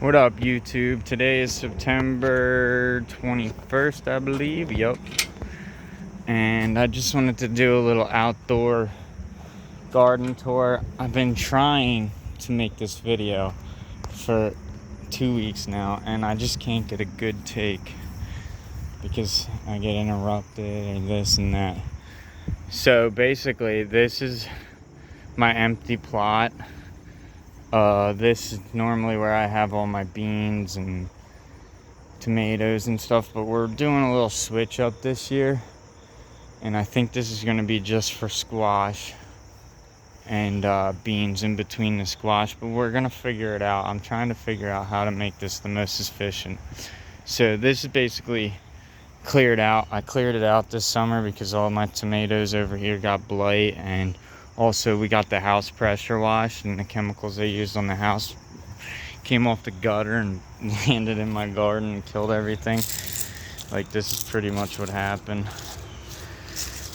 What up, YouTube? Today is September 21st, I believe. Yup. And I just wanted to do a little outdoor garden tour. I've been trying to make this video for 2 weeks now, and I just can't get a good take because I get interrupted and this and that. So basically, this is my empty plot. This is normally where I have all my beans and tomatoes and stuff, but we're doing a little switch up this year, and I think this is going to be just for squash and beans in between the squash, but we're going to figure it out. I'm trying to figure out how to make this the most efficient. So this is basically cleared out. I cleared it out this summer because all my tomatoes over here got blight, and also we got the house pressure washed, and the chemicals they used on the house came off the gutter and landed in my garden and killed everything. Like, this is pretty much what happened.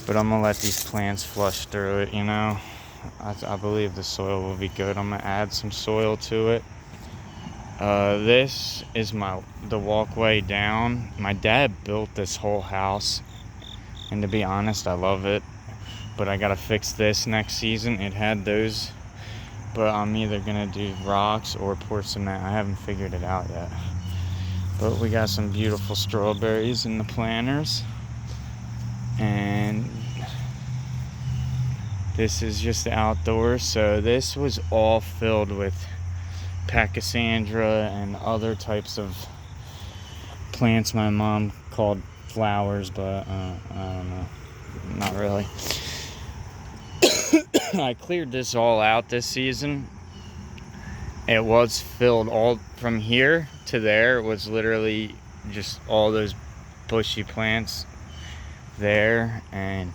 But I'm gonna let these plants flush through it, you know. I believe the soil will be good. I'm gonna add some soil to it. This is the walkway down. My dad built this whole house, and to be honest, I love it. But I gotta fix this next season. It had those, but I'm either gonna do rocks or pour cement. I haven't figured it out yet. But we got some beautiful strawberries in the planters, and this is just outdoors. So this was all filled with pachysandra and other types of plants my mom called flowers, but I don't know, not really. I cleared this all out this season. It was filled all from here to there. It was literally just all those bushy plants there, and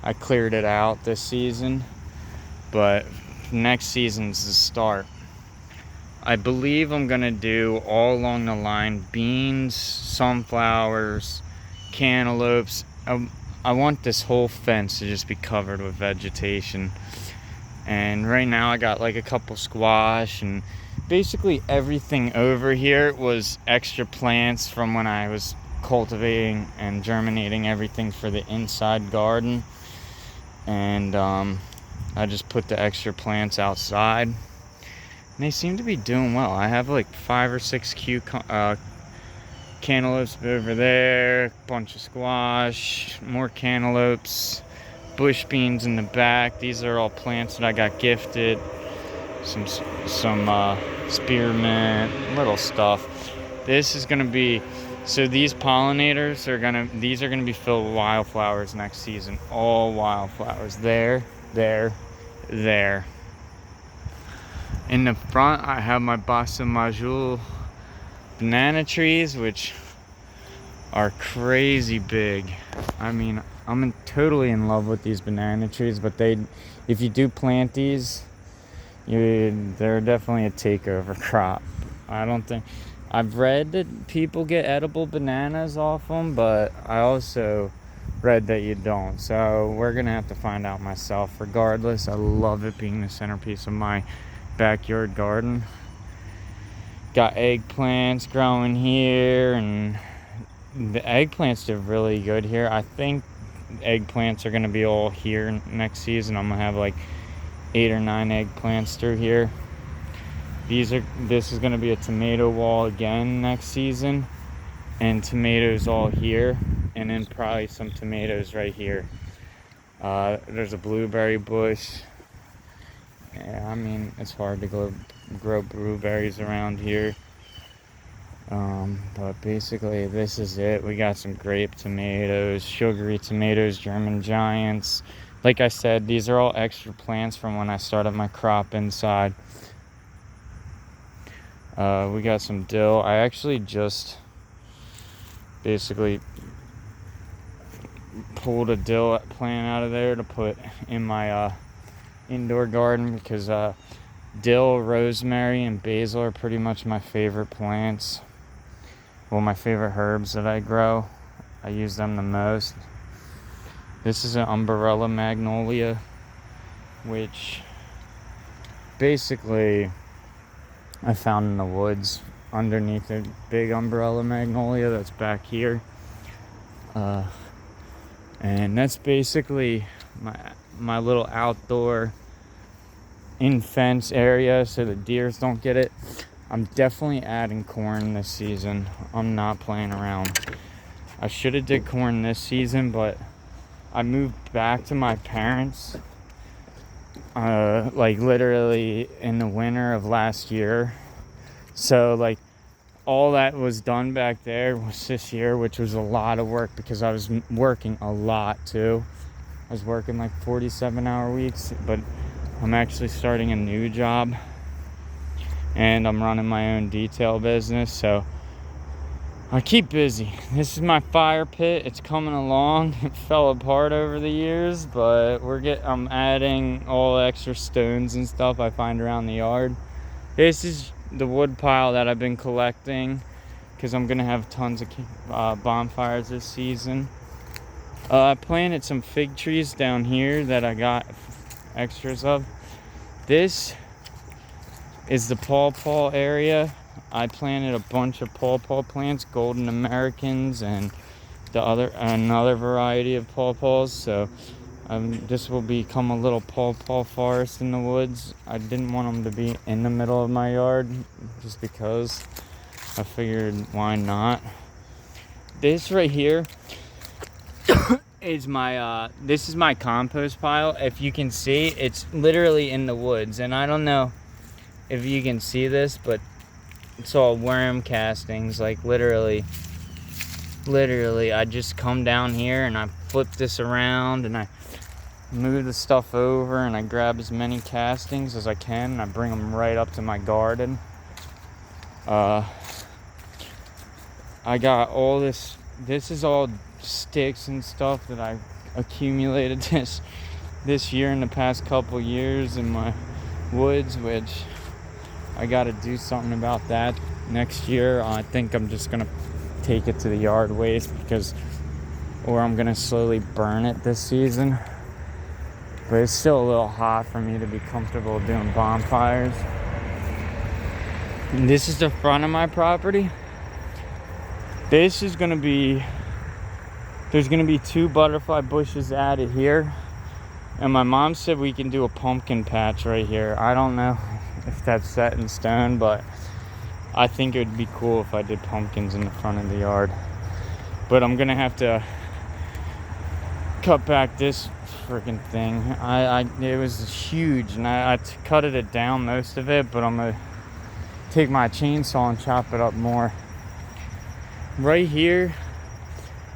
I cleared it out this season. But next season's the start. I believe I'm gonna do all along the line beans, sunflowers, cantaloupes. I want this whole fence to just be covered with vegetation. And right now I got like a couple squash, and basically everything over here was extra plants from when I was cultivating and germinating everything for the inside garden. And I just put the extra plants outside, and they seem to be doing well. I have like 5 or 6 cantaloupes over there, a bunch of squash, more cantaloupes, bush beans in the back. These are all plants that I got gifted. Some spearmint, little stuff. This is gonna be, so these pollinators these are gonna be filled with wildflowers next season. All wildflowers. There. In the front, I have my Bassa Majul banana trees, which are crazy big. I mean, I'm totally in love with these banana trees, but if you do plant these, they're definitely a takeover crop. I've read that people get edible bananas off them, but I also read that you don't. So we're gonna have to find out myself. Regardless, I love it being the centerpiece of my backyard garden. Got eggplants growing here, and the eggplants did really good here. I think eggplants are gonna be all here next season. I'm gonna have like 8 or 9 eggplants through here. This is gonna be a tomato wall again next season, and tomatoes all here, and then probably some tomatoes right here. There's a blueberry bush. Yeah, I mean, it's hard to grow blueberries around here. But basically this is it. We got some grape tomatoes, sugary tomatoes, German giants. Like I said, these are all extra plants from when I started my crop inside. We got some dill. I actually just basically pulled a dill plant out of there to put in my indoor garden, because dill, rosemary, and basil are pretty much my favorite plants. Well, my favorite herbs that I grow. I use them the most. This is an umbrella magnolia, which basically I found in the woods underneath a big umbrella magnolia that's back here. And that's basically my little outdoor in-fence area so the deers don't get it. I'm definitely adding corn this season. I'm not playing around. I should have did corn this season, but I moved back to my parents like literally in the winter of last year. So like all that was done back there was this year, which was a lot of work because I was working a lot too. I was working like 47-hour weeks, but I'm actually starting a new job and I'm running my own detail business, so I keep busy. This is my fire pit. It's coming along. It fell apart over the years, but I'm adding all extra stones and stuff I find around the yard. This is the wood pile that I've been collecting because I'm gonna have tons of bonfires this season. I planted some fig trees down here that I got extras of. This is the pawpaw area. I planted a bunch of pawpaw plants, golden Americans, and another variety of pawpaws. So this will become a little pawpaw forest in the woods. I didn't want them to be in the middle of my yard, just because I figured why not. This right here is this is my compost pile. If you can see, it's literally in the woods, and I don't know if you can see this, but it's all worm castings. Like literally I just come down here and I flip this around and I move the stuff over and I grab as many castings as I can and I bring them right up to my garden. I got all this is all sticks and stuff that I accumulated this year in the past couple years in my woods, which I got to do something about that next year. I think I'm just going to take it to the yard waste or I'm going to slowly burn it this season. But it's still a little hot for me to be comfortable doing bonfires. And this is the front of my property. This is going to be, there's going to be 2 butterfly bushes added here. And my mom said we can do a pumpkin patch right here. I don't know if that's set in stone, but I think it would be cool if I did pumpkins in the front of the yard. But I'm gonna have to cut back this freaking thing. It was huge, and I cut it down most of it, but I'm gonna take my chainsaw and chop it up more. Right here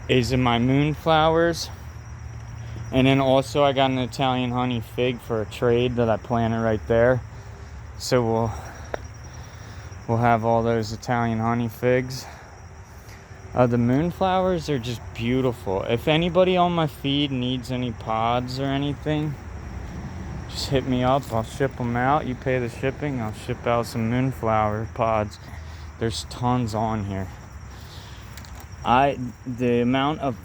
is my moonflowers, and then also I got an Italian honey fig for a trade that I planted right there. So we'll have all those Italian honey figs. The moonflowers are just beautiful. If anybody on my feed needs any pods or anything, just hit me up. I'll ship them out. You pay the shipping, I'll ship out some moonflower pods. There's tons on here. The amount of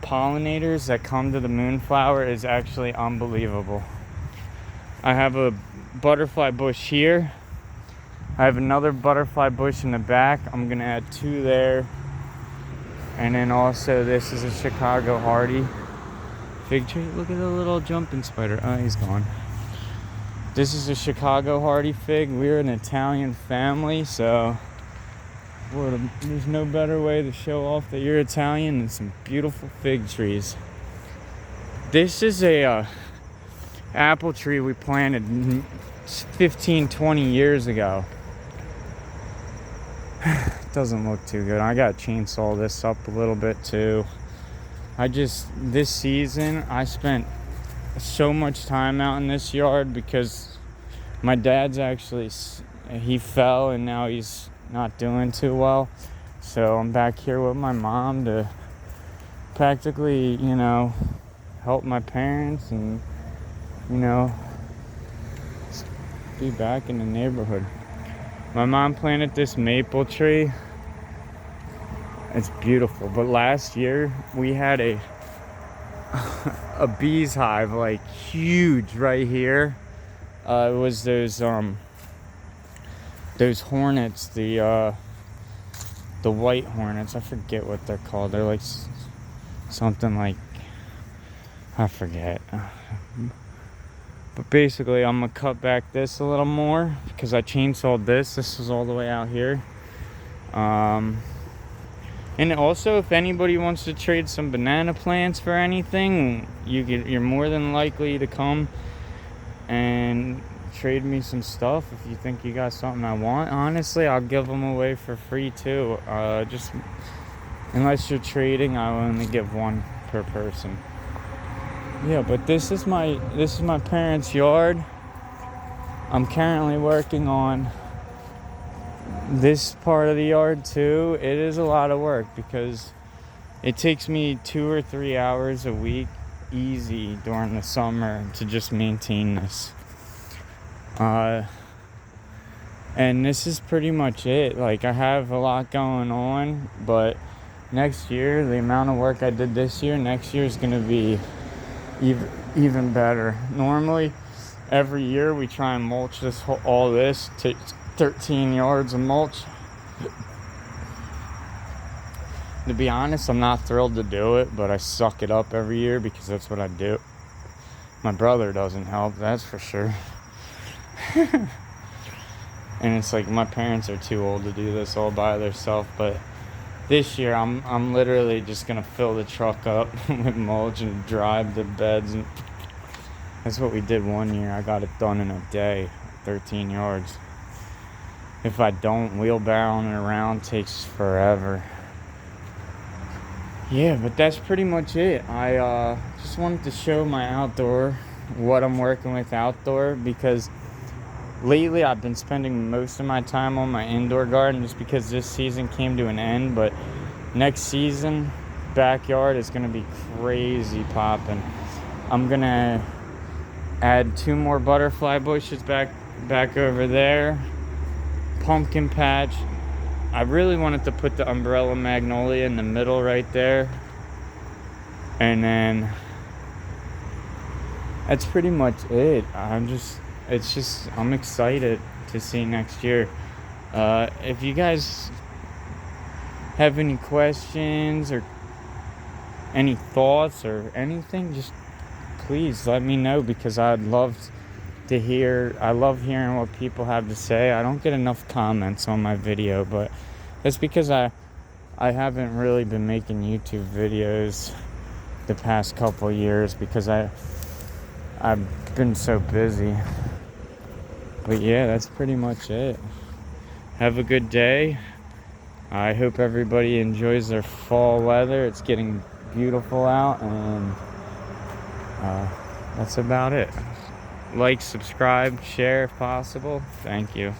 pollinators that come to the moonflower is actually unbelievable. I have a butterfly bush here. I have another butterfly bush in the back. I'm gonna add 2 there. And then also this is a Chicago hardy fig tree. Look at the little jumping spider. Oh, he's gone. This is a Chicago hardy fig. We're an Italian family, so there's no better way to show off that you're Italian than some beautiful fig trees. This is a apple tree we planted 15-20 years ago. Doesn't look too good. I gotta chainsaw this up a little bit too. This season I spent so much time out in this yard because my dad's he fell and now he's not doing too well. So I'm back here with my mom to practically, help my parents and, be back in the neighborhood. My mom planted this maple tree. It's beautiful. But last year we had a bee's hive, like huge right here. It was those hornets, the the white hornets. I forget what they're called. They're like something like, I forget. But basically, I'm gonna cut back this a little more because I chainsawed this. This is all the way out here. And also, if anybody wants to trade some banana plants for anything, you're more than likely to come and trade me some stuff if you think you got something I want. Honestly, I'll give them away for free too. Just unless you're trading, I will only give one per person. Yeah, but this is my parents' yard. I'm currently working on this part of the yard too. It is a lot of work because it takes me 2 or 3 hours a week easy during the summer to just maintain this. And this is pretty much it. Like, I have a lot going on, but next year, the amount of work I did this year, next year is going to be even better. Normally, every year we try and mulch all this to 13 yards of mulch. To be honest, I'm not thrilled to do it, but I suck it up every year because that's what I do. My brother doesn't help, that's for sure. And it's like my parents are too old to do this all by themselves, but this year I'm literally just gonna fill the truck up with mulch and drive the beds, and that's what we did one year. I got it done in a day, 13 yards. If I don't, wheelbarrowing it around takes forever. Yeah, but that's pretty much it. I just wanted to show my outdoor, what I'm working with outdoor, because lately I've been spending most of my time on my indoor garden just because this season came to an end. But next season, backyard is going to be crazy popping. I'm going to add 2 more butterfly bushes back over there. Pumpkin patch. I really wanted to put the umbrella magnolia in the middle right there. And then that's pretty much it. I'm excited to see next year. If you guys have any questions or any thoughts or anything, just please let me know, because I'd love to hear. I love hearing what people have to say. I don't get enough comments on my video, but that's because I haven't really been making YouTube videos the past couple years because I've been so busy. But yeah, that's pretty much it. Have a good day. I hope everybody enjoys their fall weather. It's getting beautiful out, and that's about it. Like, subscribe, share if possible. Thank you.